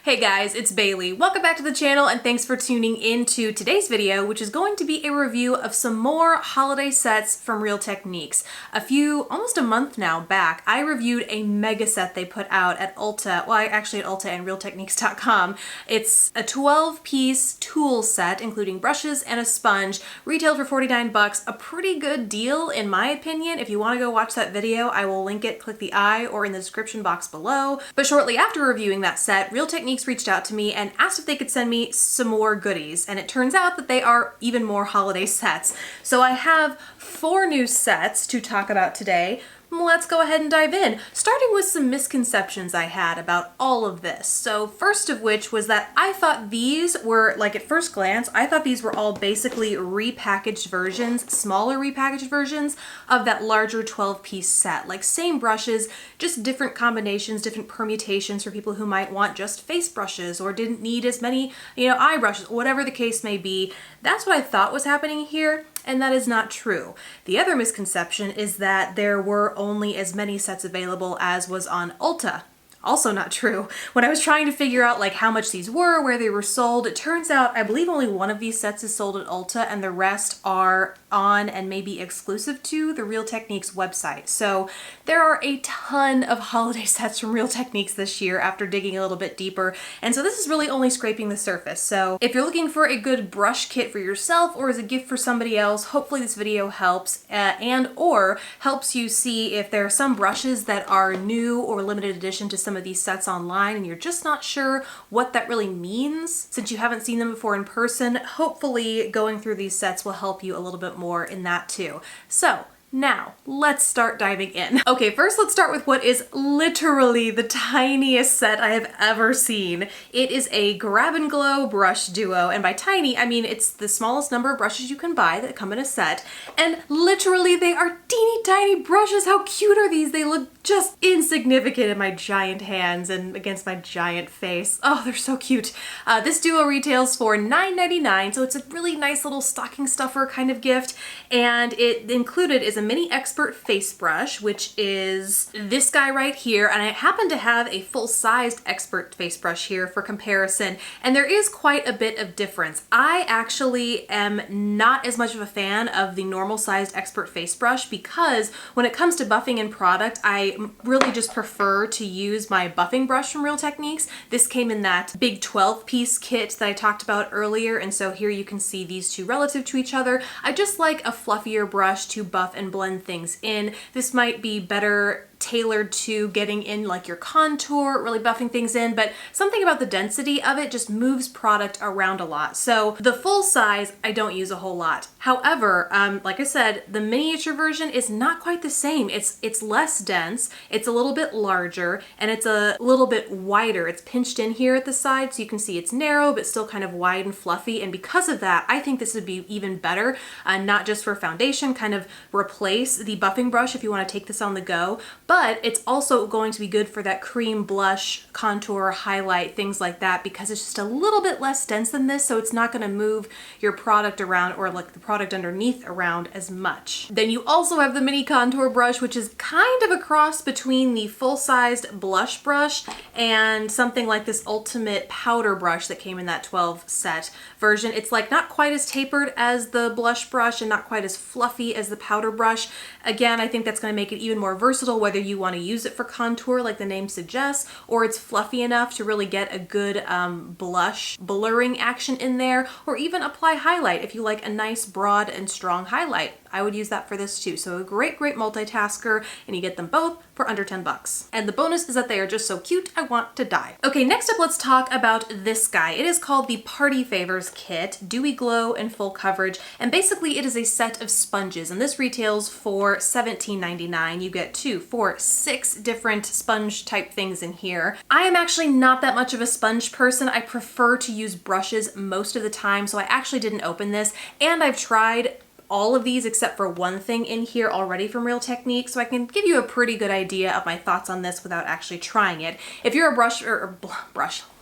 Hey guys, it's Bailey. Welcome back to the channel and thanks for tuning in to today's video, which is going to be a review of some more holiday sets from Real Techniques. Almost a month now back, I reviewed a mega set they put out at Ulta, actually at Ulta and realtechniques.com. It's a 12-piece tool set, including brushes and a sponge, retailed for 49 bucks, a pretty good deal in my opinion. If you want to go watch that video, I will link it, click the I, or in the description box below. But shortly after reviewing that set, Real Techniques reached out to me and asked if they could send me some more goodies, and it turns out that they are even more holiday sets. So I have 4 new sets to talk about today. Let's go ahead and dive in, starting with some misconceptions I had about all of this. So first of which was that I thought these were, like at first glance, I thought these were all basically repackaged versions, smaller repackaged versions of that larger 12-piece set. Like same brushes, just different combinations, different permutations for people who might want just face brushes or didn't need as many, eye brushes, whatever the case may be. That's what I thought was happening here. And that is not true. The other misconception is that there were only as many sets available as was on Ulta. Also not true. When I was trying to figure out like how much these were, where they were sold, it turns out I believe only one of these sets is sold at Ulta and the rest are on and maybe exclusive to the Real Techniques website. So there are a ton of holiday sets from Real Techniques this year after digging a little bit deeper. And so this is really only scraping the surface. So if you're looking for a good brush kit for yourself or as a gift for somebody else, hopefully this video helps and or helps you see if there are some brushes that are new or limited edition to some of these sets online and you're just not sure what that really means since you haven't seen them before in person. Hopefully going through these sets will help you a little bit more in that too. So now, let's start diving in. Okay, first let's start with what is literally the tiniest set I have ever seen. It is a Grab and Glo Brush Duo, and by tiny, I mean it's the smallest number of brushes you can buy that come in a set, and literally they are teeny tiny brushes. How cute are these? They look just insignificant in my giant hands and against my giant face. Oh, they're so cute. This duo retails for $9.99, so it's a really nice little stocking stuffer kind of gift, and it included is a mini expert face brush, which is this guy right here, and I happen to have a full-sized expert face brush here for comparison, and there is quite a bit of difference. I actually am not as much of a fan of the normal sized expert face brush because when it comes to buffing in product, I really just prefer to use my buffing brush from Real Techniques. This came in that big 12-piece kit that I talked about earlier, and so here you can see these two relative to each other. I just like a fluffier brush to buff and blend things in. This might be better tailored to getting in like your contour, really buffing things in, but something about the density of it just moves product around a lot. So the full size, I don't use a whole lot. However, like I said, the miniature version is not quite the same. It's less dense, it's a little bit larger, and it's a little bit wider. It's pinched in here at the side, so you can see it's narrow, but still kind of wide and fluffy. And because of that, I think this would be even better, not just for foundation, kind of replace the buffing brush if you want to take this on the go, but it's also going to be good for that cream blush, contour, highlight, things like that, because it's just a little bit less dense than this, so it's not going to move your product around or like the product underneath around as much. Then you also have the mini contour brush, which is kind of a cross between the full-sized blush brush and something like this ultimate powder brush that came in that 12 set version. It's like not quite as tapered as the blush brush and not quite as fluffy as the powder brush. Again, I think that's going to make it even more versatile, whether you want to use it for contour like the name suggests, or it's fluffy enough to really get a good blush blurring action in there, or even apply highlight if you like a nice broad and strong highlight. I would use that for this too. So a great multitasker, and you get them both for under 10 bucks. And the bonus is that they are just so cute, I want to die. Okay, next up, let's talk about this guy. It is called the Party Favors Kit, Dewy Glow and Full Coverage. And basically it is a set of sponges, and this retails for $17.99. You get 2, 4, 6 different sponge type things in here. I am actually not that much of a sponge person. I prefer to use brushes most of the time, so I actually didn't open this, and I've tried all of these except for one thing in here already from Real Techniques, so I can give you a pretty good idea of my thoughts on this without actually trying it. If you're a brush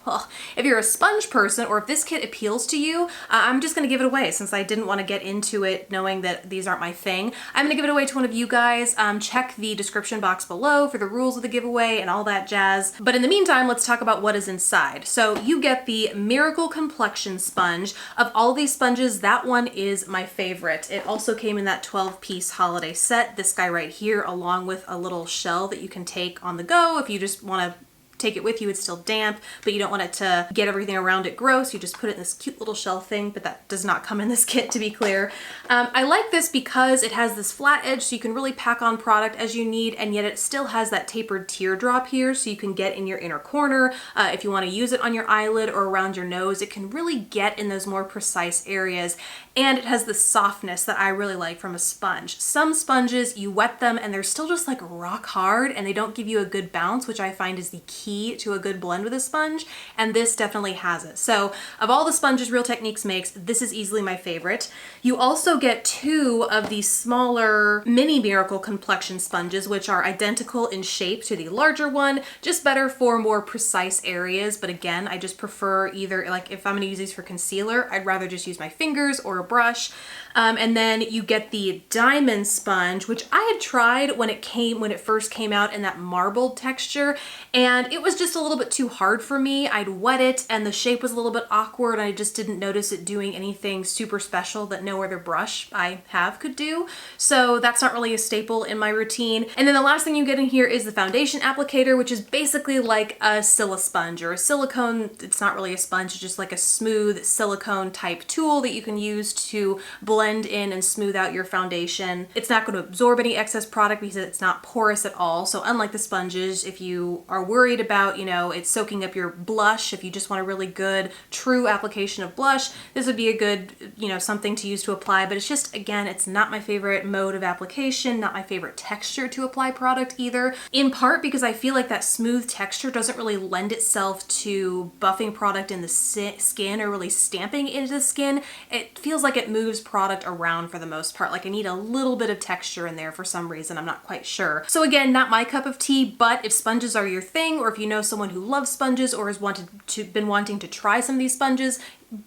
well, if you're a sponge person or if this kit appeals to you, I'm just gonna give it away since I didn't want to get into it knowing that these aren't my thing. I'm gonna give it away to one of you guys. Check the description box below for the rules of the giveaway and all that jazz. But in the meantime, let's talk about what is inside. So you get the Miracle Complexion Sponge. Of all these sponges, that one is my favorite. It also came in that 12-piece holiday set. This guy right here, along with a little shell that you can take on the go if you just want to take it with you. It's still damp, but you don't want it to get everything around it gross. You just put it in this cute little shell thing, but that does not come in this kit, to be clear. I like this because it has this flat edge, so you can really pack on product as you need, and yet it still has that tapered teardrop here, so you can get in your inner corner. If you want to use it on your eyelid or around your nose, it can really get in those more precise areas. And it has the softness that I really like from a sponge. Some sponges, you wet them and they're still just like rock hard and they don't give you a good bounce, which I find is the key to a good blend with a sponge. And this definitely has it. So of all the sponges Real Techniques makes, this is easily my favorite. You also get 2 of these smaller mini Miracle Complexion sponges, which are identical in shape to the larger one, just better for more precise areas. But again, I just prefer either, like if I'm gonna use these for concealer, I'd rather just use my fingers or a brush. And then you get the Diamond Sponge, which I had tried when it first came out in that marbled texture, and it was just a little bit too hard for me. I'd wet it and the shape was a little bit awkward, and I just didn't notice it doing anything super special that no other brush I have could do. So that's not really a staple in my routine. And then the last thing you get in here is the foundation applicator, which is basically like a Sponge or a silicone. It's not really a sponge, it's just like a smooth silicone type tool that you can use to blend in and smooth out your foundation. It's not going to absorb any excess product because it's not porous at all. So unlike the sponges, if you are worried about, it's soaking up your blush, if you just want a really good, true application of blush, this would be a good, something to use to apply. But it's just, again, it's not my favorite mode of application, not my favorite texture to apply product either. In part because I feel like that smooth texture doesn't really lend itself to buffing product in the skin or really stamping into the skin. It feels like it moves product around for the most part. Like I need a little bit of texture in there for some reason. I'm not quite sure. So again, not my cup of tea, but if sponges are your thing, or if you know someone who loves sponges or has been wanting to try some of these sponges,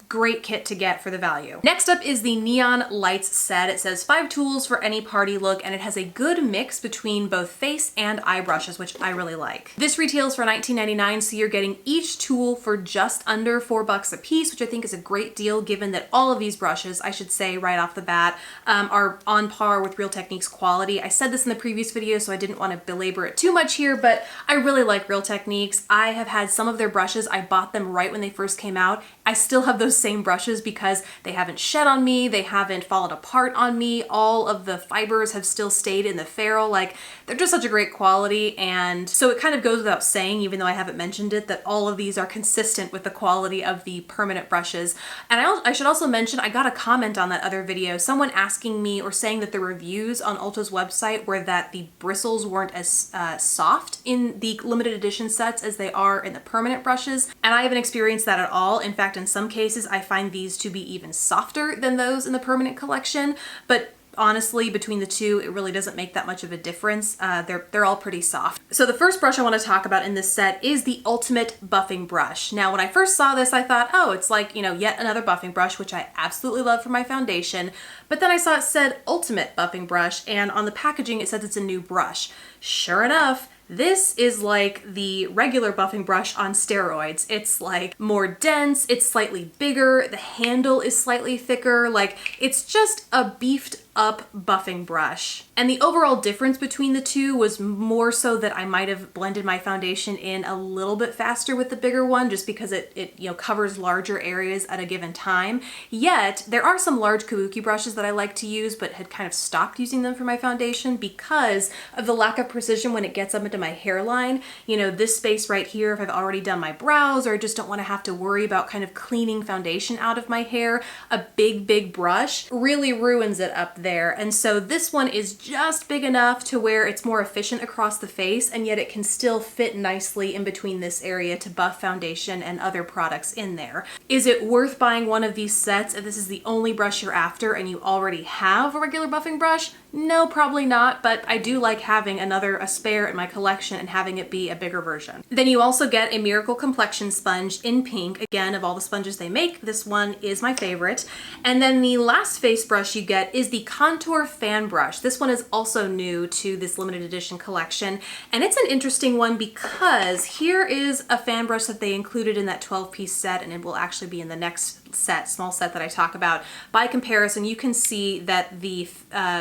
great kit to get for the value. Next up is the Neon Lights set. It says 5 tools for any party look, and it has a good mix between both face and eye brushes, which I really like. This retails for $19.99, so you're getting each tool for just under $4 a piece, which I think is a great deal given that all of these brushes, I should say right off the bat, are on par with Real Techniques quality. I said this in the previous video, so I didn't want to belabor it too much here, but I really like Real Techniques. I have had some of their brushes. I bought them right when they first came out. I still have those same brushes because they haven't shed on me, they haven't fallen apart on me, all of the fibers have still stayed in the ferrule. Like, they're just such a great quality, and so it kind of goes without saying, even though I haven't mentioned it, that all of these are consistent with the quality of the permanent brushes. And I should also mention, I got a comment on that other video, someone asking me or saying that the reviews on Ulta's website were that the bristles weren't as soft in the limited edition sets as they are in the permanent brushes, and I haven't experienced that at all. In fact, in some cases, I find these to be even softer than those in the permanent collection, but honestly, between the two, it really doesn't make that much of a difference. They're all pretty soft. So the first brush I want to talk about in this set is the Ultimate Buffing Brush. Now, when I first saw this, I thought, oh, it's like, yet another buffing brush, which I absolutely love for my foundation. But then I saw it said Ultimate Buffing Brush, and on the packaging, it says it's a new brush. Sure enough, this is like the regular buffing brush on steroids. It's like more dense, it's slightly bigger, the handle is slightly thicker, like it's just a beefed up buffing brush. And the overall difference between the two was more so that I might have blended my foundation in a little bit faster with the bigger one, just because it covers larger areas at a given time. Yet there are some large kabuki brushes that I like to use, but had kind of stopped using them for my foundation because of the lack of precision when it gets up into my hairline. This space right here, if I've already done my brows or I just don't want to have to worry about kind of cleaning foundation out of my hair, a big brush really ruins it up there. And so this one is just big enough to where it's more efficient across the face, and yet it can still fit nicely in between this area to buff foundation and other products in there. Is it worth buying one of these sets if this is the only brush you're after and you already have a regular buffing brush? No, probably not, but I do like having a spare in my collection and having it be a bigger version. Then you also get a Miracle Complexion sponge in pink. Again, of all the sponges they make, this one is my favorite. And then the last face brush you get is the Contour Fan Brush. This one is also new to this limited edition collection, and it's an interesting one because here is a fan brush that they included in that 12-piece set, and it will actually be in the next set, small set that I talk about. By comparison, you can see that the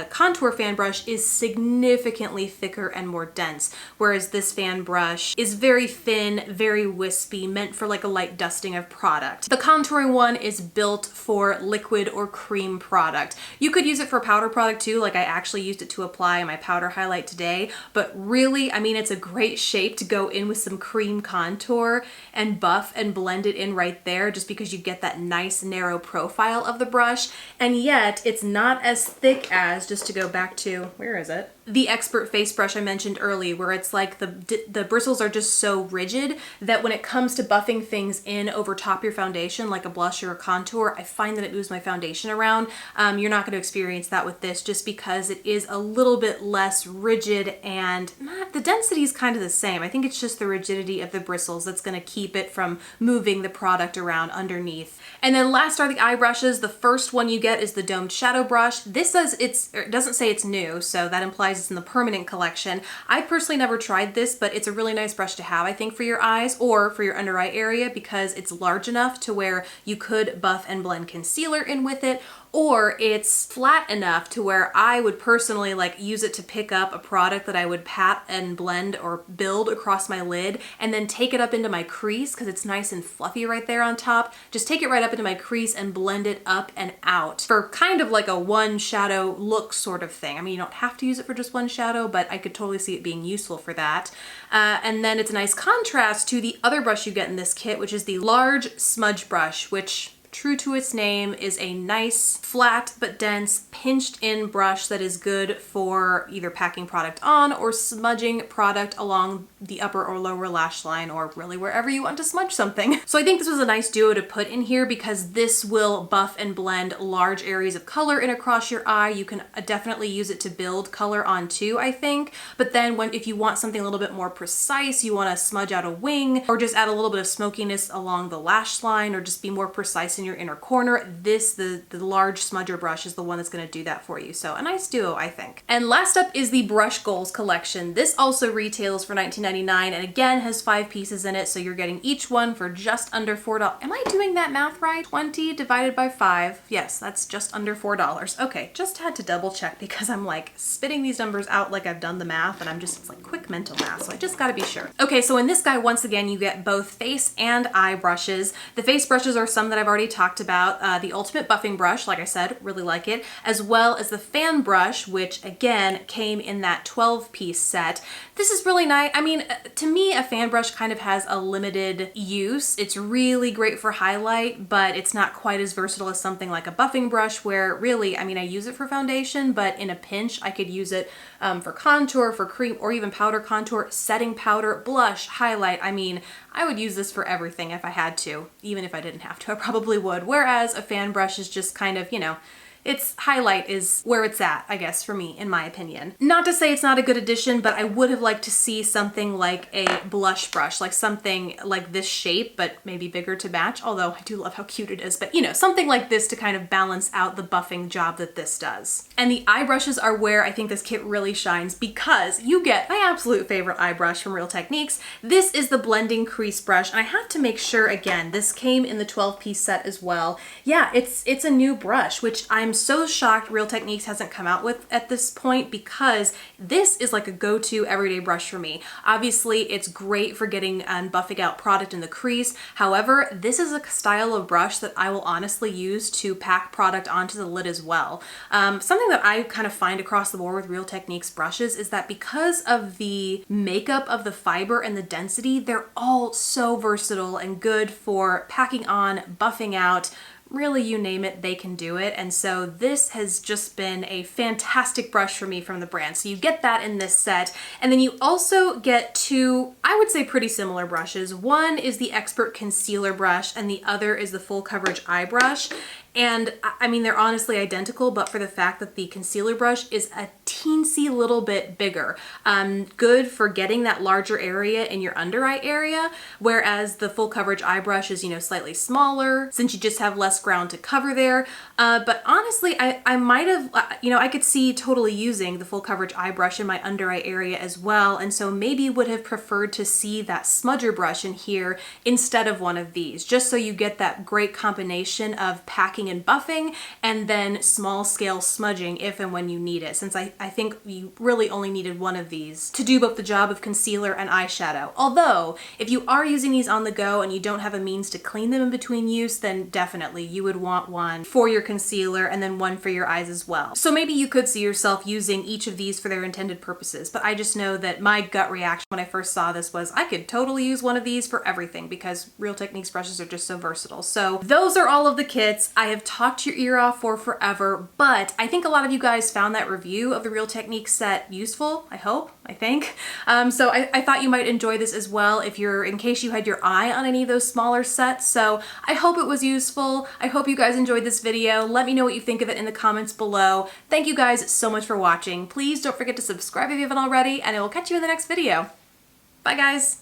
contour fan brush is significantly thicker and more dense, whereas this fan brush is very thin, very wispy, meant for like a light dusting of product. The contouring one is built for liquid or cream product. You could use it for powder product too, like I actually used it to apply my powder highlight today, but really, I mean, it's a great shape to go in with some cream contour and buff and blend it in right there, just because you get that nice narrow profile of the brush, and yet it's not as thick as, just to go back to, where is it? The Expert face brush I mentioned earlier, where it's like the bristles are just so rigid that when it comes to buffing things in over top your foundation, like a blush or a contour, I find that it moves my foundation around. You're not going to experience that with this, just because it is a little bit less rigid, and the density is kind of the same. I think it's just the rigidity of the bristles that's going to keep it from moving the product around underneath. And then last are the eye brushes. The first one you get is the Domed Shadow Brush. This says it doesn't say it's new, so that implies it's in the permanent collection. I personally never tried this, but it's a really nice brush to have, I think, for your eyes or for your under eye area, because it's large enough to where you could buff and blend concealer in with it, or it's flat enough to where I would personally like use it to pick up a product that I would pat and blend or build across my lid and then take it up into my crease, because it's nice and fluffy right there on top. Just take it right up into my crease and blend it up and out for kind of like a one shadow look sort of thing. I mean, you don't have to use it for just one shadow, but I could totally see it being useful for that. And then it's a nice contrast to the other brush you get in this kit, which is the Large Smudge Brush, which, true to its name, is a nice, flat but dense, pinched in brush that is good for either packing product on or smudging product along the upper or lower lash line, or really wherever you want to smudge something. So I think this was a nice duo to put in here, because this will buff and blend large areas of color in across your eye. You can definitely use it to build color on too, I think. But then if you want something a little bit more precise, you want to smudge out a wing or just add a little bit of smokiness along the lash line, or just be more precise in your inner corner, the large smudger brush is the one that's going to do that for you. So a nice duo, I think. And last up is the Brush Goals collection. This also retails for $19.99 and again has 5 pieces in it, so you're getting each one for just under $4. Am I doing that math right? 20 divided by 5. Yes, that's just under $4. Okay, just had to double check, because I'm like spitting these numbers out like I've done the math, and it's like quick mental math, so I just gotta be sure. Okay, so in this guy, once again, you get both face and eye brushes. The face brushes are some that I've already talked about. The Ultimate Buffing Brush, like I said, really like it, as well as the Fan Brush, which again came in that 12-piece set. This is really nice. I mean, to me, a fan brush kind of has a limited use. It's really great for highlight, but it's not quite as versatile as something like a buffing brush, where really, I mean, I use it for foundation, but in a pinch, I could use it for contour, for cream, or even powder contour, setting powder, blush, highlight. I mean, I would use this for everything if I had to. Even if I didn't have to, I probably would. Whereas a fan brush is just kind of, you know, its highlight is where it's at, I guess, for me, in my opinion. Not to say it's not a good addition, but I would have liked to see something like a blush brush, like something like this shape, but maybe bigger to match, although I do love how cute it is. But you know, something like this to kind of balance out the buffing job that this does. And the eye brushes are where I think this kit really shines, because you get my absolute favorite eye brush from Real Techniques. This is the Blending Crease Brush, and I have to make sure, again, this came in the 12-piece set as well. Yeah, it's a new brush, which I'm so shocked Real Techniques hasn't come out with at this point, because this is like a go-to everyday brush for me. Obviously, it's great for getting and buffing out product in the crease. However, this is a style of brush that I will honestly use to pack product onto the lid as well. Something that I kind of find across the board with Real Techniques brushes is that because of the makeup of the fiber and the density, they're all so versatile and good for packing on, buffing out, really, you name it, they can do it. And so this has just been a fantastic brush for me from the brand. So you get that in this set. And then you also get two, I would say, pretty similar brushes. One is the Expert Concealer brush and the other is the Full Coverage Eye brush. And I mean, they're honestly identical, but for the fact that the concealer brush is a teensy little bit bigger. Good for getting that larger area in your under eye area, whereas the Full Coverage Eye brush is, you know, slightly smaller since you just have less ground to cover there. But honestly, I might have, you know, I could see totally using the Full Coverage Eye brush in my under eye area as well. And so maybe would have preferred to see that smudger brush in here instead of one of these, just so you get that great combination of packing and buffing and then small scale smudging if and when you need it, since I think you really only needed one of these to do both the job of concealer and eyeshadow. Although if you are using these on the go and you don't have a means to clean them in between use, then definitely you would want one for your concealer and then one for your eyes as well. So maybe you could see yourself using each of these for their intended purposes, but I just know that my gut reaction when I first saw this was I could totally use one of these for everything because Real Techniques brushes are just so versatile. So those are all of the kits. I have talked your ear off for forever, but I think a lot of you guys found that review of the Real Techniques set useful. I hope, I think. So I thought you might enjoy this as well in case you had your eye on any of those smaller sets. So I hope it was useful. I hope you guys enjoyed this video. Let me know what you think of it in the comments below. Thank you guys so much for watching. Please don't forget to subscribe if you haven't already, and I will catch you in the next video. Bye guys.